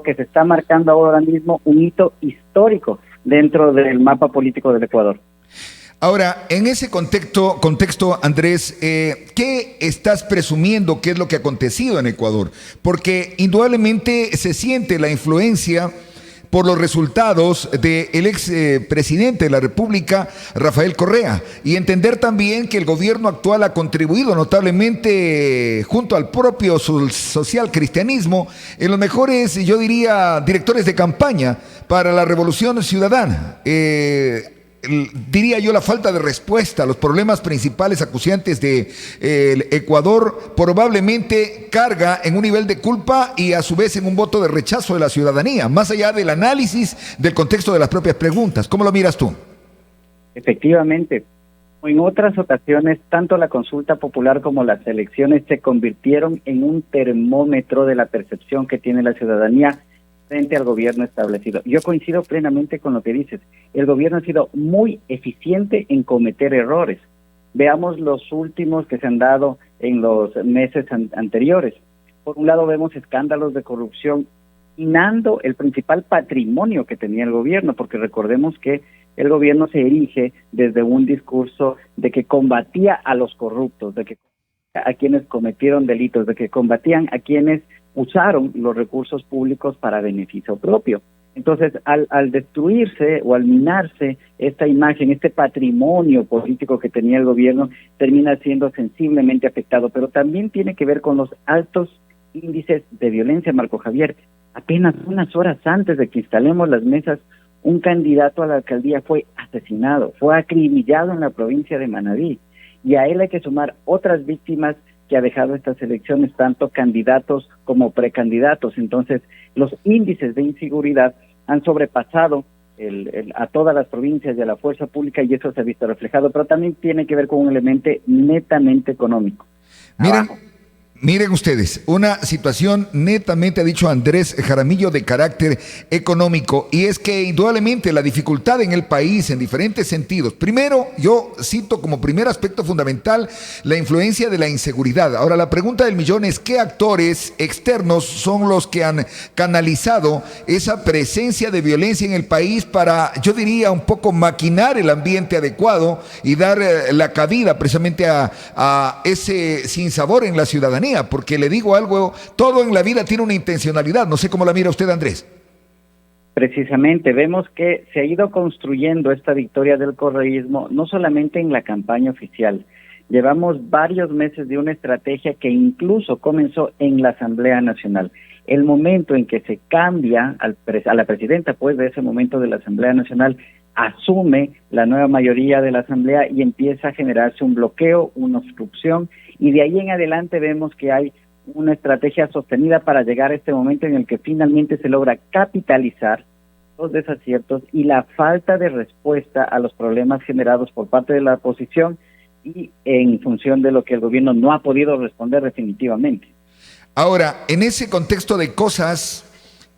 que se está marcando ahora mismo un hito histórico dentro del mapa político del Ecuador. Ahora, en ese contexto, Andrés, ¿qué estás presumiendo que es lo que ha acontecido en Ecuador? Porque indudablemente se siente la influencia por los resultados del ex presidente de la República, Rafael Correa, y entender también que el gobierno actual ha contribuido notablemente junto al propio social cristianismo en los mejores, yo diría, directores de campaña para la revolución ciudadana. Diría yo, la falta de respuesta a los problemas principales acuciantes de el Ecuador probablemente carga en un nivel de culpa y a su vez en un voto de rechazo de la ciudadanía, más allá del análisis del contexto de las propias preguntas. ¿Cómo lo miras tú? Efectivamente, en otras ocasiones, tanto la consulta popular como las elecciones se convirtieron en un termómetro de la percepción que tiene la ciudadanía frente al gobierno establecido. Yo coincido plenamente con lo que dices. El gobierno ha sido muy eficiente en cometer errores. Veamos los últimos que se han dado en los meses anteriores. Por un lado vemos escándalos de corrupción minando el principal patrimonio que tenía el gobierno, porque recordemos que el gobierno se erige desde un discurso de que combatía a los corruptos, de que a quienes cometieron delitos, de que combatían a quienes usaron los recursos públicos para beneficio propio. Entonces, al destruirse o al minarse esta imagen, este patrimonio político que tenía el gobierno, termina siendo sensiblemente afectado, pero también tiene que ver con los altos índices de violencia, Marco Javier. Apenas unas horas antes de que instalemos las mesas, un candidato a la alcaldía fue asesinado, fue acribillado en la provincia de Manabí, y a él hay que sumar otras víctimas que ha dejado estas elecciones, tanto candidatos como precandidatos. Entonces, los índices de inseguridad han sobrepasado a todas las provincias y a la fuerza pública, y eso se ha visto reflejado, pero también tiene que ver con un elemento netamente económico. Miren ustedes, una situación netamente, ha dicho Andrés Jaramillo, de carácter económico, y es que indudablemente la dificultad en el país en diferentes sentidos. Primero, yo cito como primer aspecto fundamental la influencia de la inseguridad. Ahora, la pregunta del millón es: ¿qué actores externos son los que han canalizado esa presencia de violencia en el país para, yo diría, un poco maquinar el ambiente adecuado y dar la cabida precisamente a ese sinsabor en la ciudadanía? Porque le digo algo, todo en la vida tiene una intencionalidad. No sé cómo la mira usted, Andrés. Precisamente, vemos que se ha ido construyendo esta victoria del correísmo, no solamente en la campaña oficial. Llevamos varios meses de una estrategia que incluso comenzó en la Asamblea Nacional. El momento en que se cambia a la presidenta, pues, de ese momento de la Asamblea Nacional, asume la nueva mayoría de la Asamblea y empieza a generarse un bloqueo, una obstrucción, y de ahí en adelante vemos que hay una estrategia sostenida para llegar a este momento en el que finalmente se logra capitalizar los desaciertos y la falta de respuesta a los problemas generados por parte de la oposición y en función de lo que el gobierno no ha podido responder definitivamente. Ahora, en ese contexto de cosas,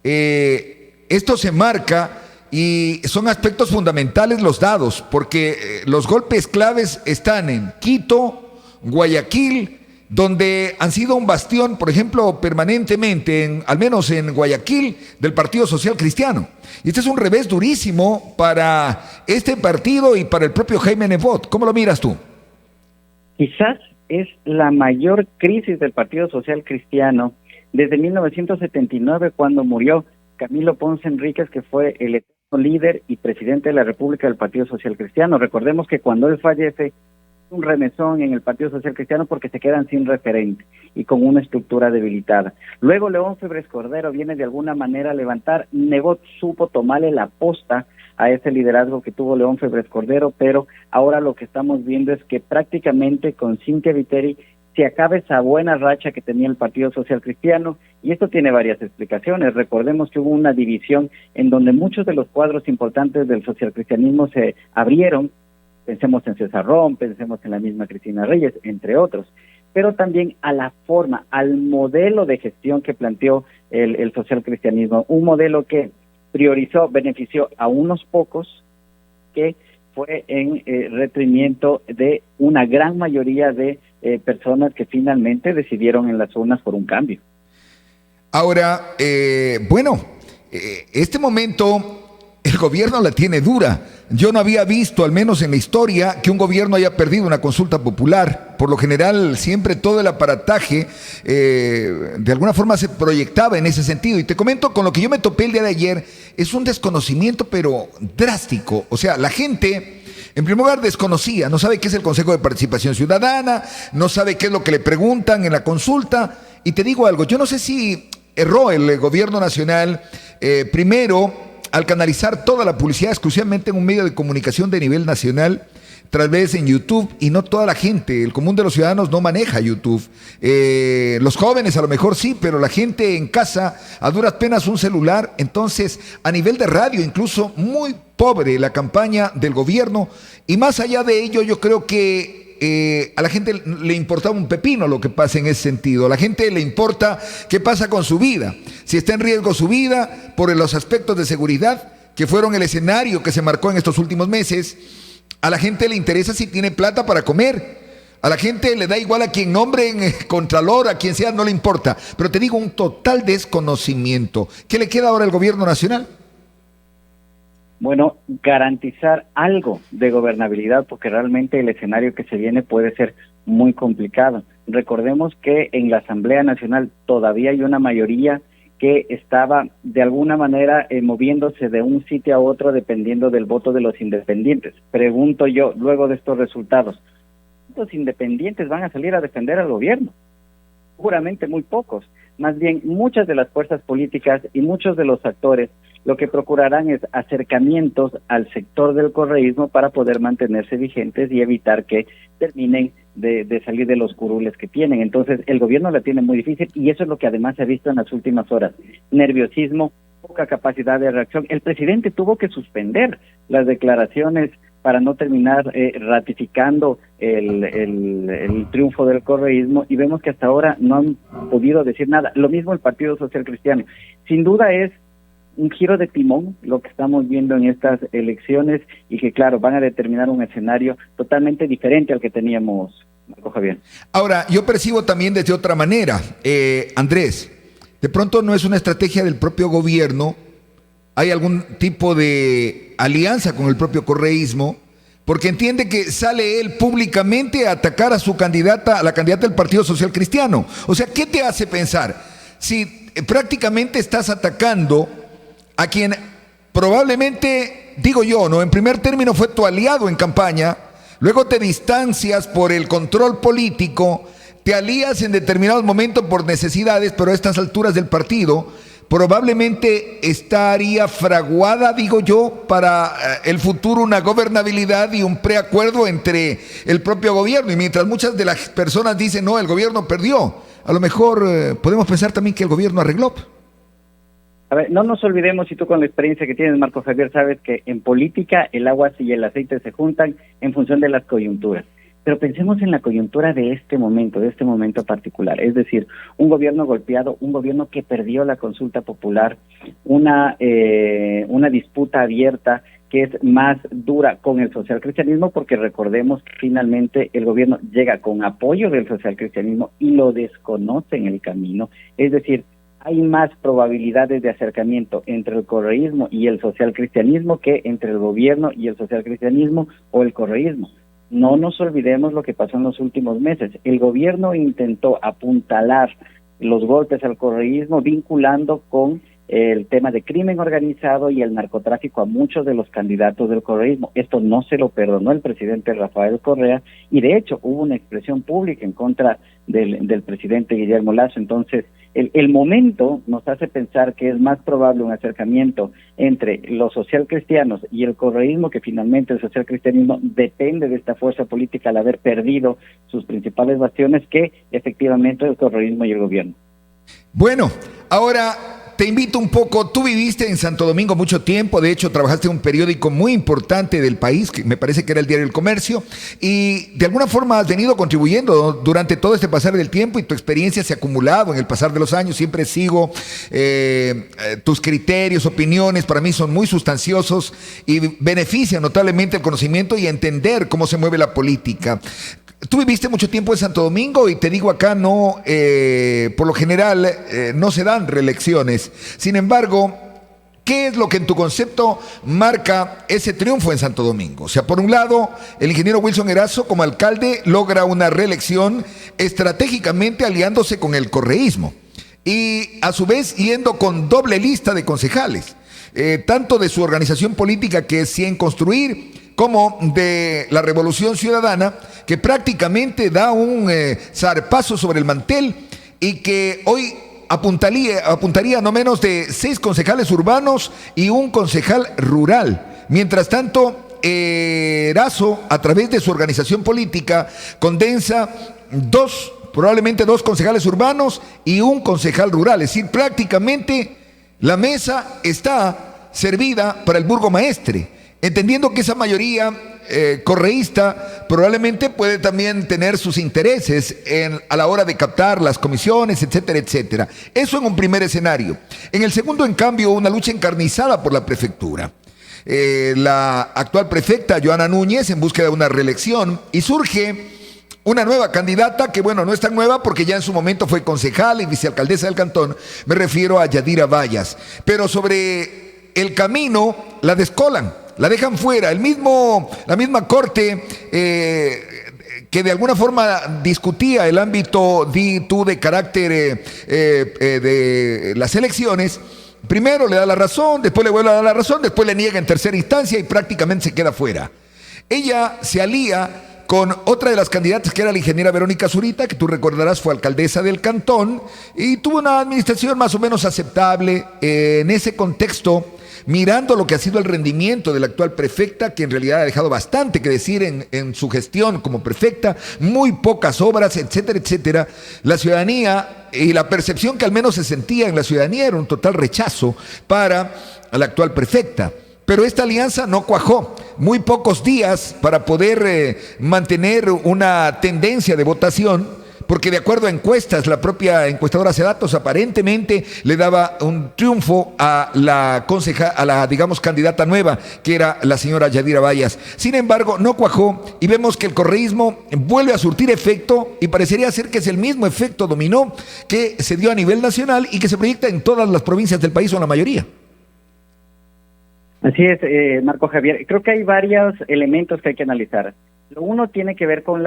esto se marca y son aspectos fundamentales los dados, porque los golpes claves están en Quito, Guayaquil, donde han sido un bastión, por ejemplo, permanentemente, al menos en Guayaquil, del Partido Social Cristiano. Y este es un revés durísimo para este partido y para el propio Jaime Nebot. ¿Cómo lo miras tú? Quizás es la mayor crisis del Partido Social Cristiano desde 1979, cuando murió Camilo Ponce Enríquez, que fue el eterno líder y presidente de la República del Partido Social Cristiano. Recordemos que cuando él fallece, un remesón en el Partido Social Cristiano porque se quedan sin referente y con una estructura debilitada. Luego León Febres Cordero viene de alguna manera a levantar. Nebot supo tomarle la posta a ese liderazgo que tuvo León Febres Cordero, pero ahora lo que estamos viendo es que prácticamente con Cynthia Viteri se acaba esa buena racha que tenía el Partido Social Cristiano, y esto tiene varias explicaciones. Recordemos que hubo una división en donde muchos de los cuadros importantes del socialcristianismo se abrieron. Pensemos en César Rom, pensemos en la misma Cristina Reyes, entre otros, pero también a la forma, al modelo de gestión que planteó el socialcristianismo, un modelo que priorizó, benefició a unos pocos, que fue en detrimento de una gran mayoría de personas que finalmente decidieron en las urnas por un cambio. Ahora, este momento el gobierno la tiene dura. Yo no había visto, al menos en la historia, que un gobierno haya perdido una consulta popular. Por lo general, siempre todo el aparataje de alguna forma se proyectaba en ese sentido. Y te comento, con lo que yo me topé el día de ayer, es un desconocimiento, pero drástico. O sea, la gente, en primer lugar, desconocía, no sabe qué es el Consejo de Participación Ciudadana, no sabe qué es lo que le preguntan en la consulta. Y te digo algo, yo no sé si erró el gobierno nacional, primero, al canalizar toda la publicidad exclusivamente en un medio de comunicación de nivel nacional, tal vez en YouTube, y no toda la gente, el común de los ciudadanos no maneja YouTube. Los jóvenes a lo mejor sí, pero la gente en casa a duras penas un celular. Entonces, a nivel de radio, incluso muy pobre la campaña del gobierno, y más allá de ello, yo creo que a la gente le importaba un pepino lo que pasa en ese sentido. A la gente le importa qué pasa con su vida, si está en riesgo su vida por los aspectos de seguridad que fueron el escenario que se marcó en estos últimos meses. A la gente le interesa si tiene plata para comer. A la gente le da igual a quien nombren contralor, a quien sea, no le importa. Pero te digo, un total desconocimiento. ¿Qué le queda ahora al gobierno nacional? Bueno, garantizar algo de gobernabilidad, porque realmente el escenario que se viene puede ser muy complicado. Recordemos que en la Asamblea Nacional todavía hay una mayoría que estaba de alguna manera moviéndose de un sitio a otro dependiendo del voto de los independientes. Pregunto yo, luego de estos resultados, ¿cuántos independientes van a salir a defender al gobierno? Seguramente muy pocos. Más bien, muchas de las fuerzas políticas y muchos de los actores lo que procurarán es acercamientos al sector del correísmo para poder mantenerse vigentes y evitar que terminen de salir de los curules que tienen. Entonces, el gobierno la tiene muy difícil, y eso es lo que además se ha visto en las últimas horas. Nerviosismo, poca capacidad de reacción. El presidente tuvo que suspender las declaraciones para no terminar ratificando el triunfo del correísmo, y vemos que hasta ahora no han podido decir nada. Lo mismo el Partido Social Cristiano. Sin duda es un giro de timón lo que estamos viendo en estas elecciones, y que claro, van a determinar un escenario totalmente diferente al que teníamos, Marco Javier. Ahora, yo percibo también desde otra manera, Andrés, de pronto no es una estrategia del propio gobierno. Hay algún tipo de alianza con el propio correísmo, porque entiende que sale él públicamente a atacar a su candidata, a la candidata del Partido Social Cristiano. O sea, ¿qué te hace pensar? Si prácticamente estás atacando a quien probablemente, digo yo, ¿no?, en primer término fue tu aliado en campaña, luego te distancias por el control político, te alías en determinados momentos por necesidades, pero a estas alturas del partido probablemente estaría fraguada, digo yo, para el futuro una gobernabilidad y un preacuerdo entre el propio gobierno. Y mientras muchas de las personas dicen, no, el gobierno perdió, a lo mejor podemos pensar también que el gobierno arregló. A ver, no nos olvidemos, y tú con la experiencia que tienes, Marco Javier, sabes que en política el agua y el aceite se juntan en función de las coyunturas. Pero pensemos en la coyuntura de este momento particular, es decir, un gobierno golpeado, un gobierno que perdió la consulta popular, una disputa abierta que es más dura con el socialcristianismo, porque recordemos que finalmente el gobierno llega con apoyo del socialcristianismo y lo desconoce en el camino. Es decir, hay más probabilidades de acercamiento entre el correísmo y el socialcristianismo que entre el gobierno y el socialcristianismo o el correísmo. No nos olvidemos lo que pasó en los últimos meses. El gobierno intentó apuntalar los golpes al correísmo vinculando con el tema de crimen organizado y el narcotráfico a muchos de los candidatos del correísmo. Esto no se lo perdonó el presidente Rafael Correa, y de hecho hubo una expresión pública en contra del presidente Guillermo Lasso. Entonces, el momento nos hace pensar que es más probable un acercamiento entre los socialcristianos y el correísmo, que finalmente el socialcristianismo depende de esta fuerza política al haber perdido sus principales bastiones, que efectivamente el correísmo y el gobierno. Bueno, ahora te invito un poco. Tú viviste en Santo Domingo mucho tiempo, de hecho trabajaste en un periódico muy importante del país, que me parece que era el Diario El Comercio, y de alguna forma has venido contribuyendo durante todo este pasar del tiempo, y tu experiencia se ha acumulado en el pasar de los años. Siempre sigo tus criterios, opiniones, para mí son muy sustanciosos y benefician notablemente el conocimiento y entender cómo se mueve la política. Tú viviste mucho tiempo en Santo Domingo y te digo acá no, por lo general no se dan reelecciones. Sin embargo, ¿qué es lo que en tu concepto marca ese triunfo en Santo Domingo? O sea, por un lado, el ingeniero Wilson Erazo como alcalde logra una reelección estratégicamente aliándose con el correísmo y a su vez yendo con doble lista de concejales, tanto de su organización política que es 100 Construir, como de la Revolución Ciudadana, que prácticamente da un zarpazo sobre el mantel y que hoy apuntaría no menos de 6 concejales urbanos y un concejal rural. Mientras tanto, Erazo, a través de su organización política, condensa probablemente dos concejales urbanos y un concejal rural. Es decir, prácticamente la mesa está servida para el burgomaestre, entendiendo que esa mayoría correísta probablemente puede también tener sus intereses a la hora de captar las comisiones, etcétera, etcétera. Eso en un primer escenario. En el segundo, en cambio, una lucha encarnizada por la prefectura. La actual prefecta, Joana Núñez, en búsqueda de una reelección, y surge una nueva candidata que, bueno, no es tan nueva porque ya en su momento fue concejal y vicealcaldesa del cantón. Me refiero a Yadira Vallas. Pero sobre el camino la descolan, la dejan fuera. La misma corte que de alguna forma discutía el ámbito de carácter de las elecciones, primero le da la razón, después le vuelve a dar la razón, después le niega en tercera instancia y prácticamente se queda fuera. Ella se alía con otra de las candidatas, que era la ingeniera Verónica Zurita, que tú recordarás fue alcaldesa del cantón, y tuvo una administración más o menos aceptable en ese contexto, mirando lo que ha sido el rendimiento de la actual prefecta, que en realidad ha dejado bastante que decir en su gestión como prefecta, muy pocas obras, etcétera, etcétera. La ciudadanía y la percepción que al menos se sentía en la ciudadanía era un total rechazo para la actual prefecta. Pero esta alianza no cuajó. Muy pocos días para poder mantener una tendencia de votación, porque de acuerdo a encuestas, la propia encuestadora Cedatos aparentemente le daba un triunfo a la digamos, candidata nueva, que era la señora Yadira Vallas. Sin embargo, no cuajó y vemos que el correísmo vuelve a surtir efecto y parecería ser que es el mismo efecto dominó que se dio a nivel nacional y que se proyecta en todas las provincias del país o en la mayoría. Así es, Marco Javier. Creo que hay varios elementos que hay que analizar. Lo uno tiene que ver con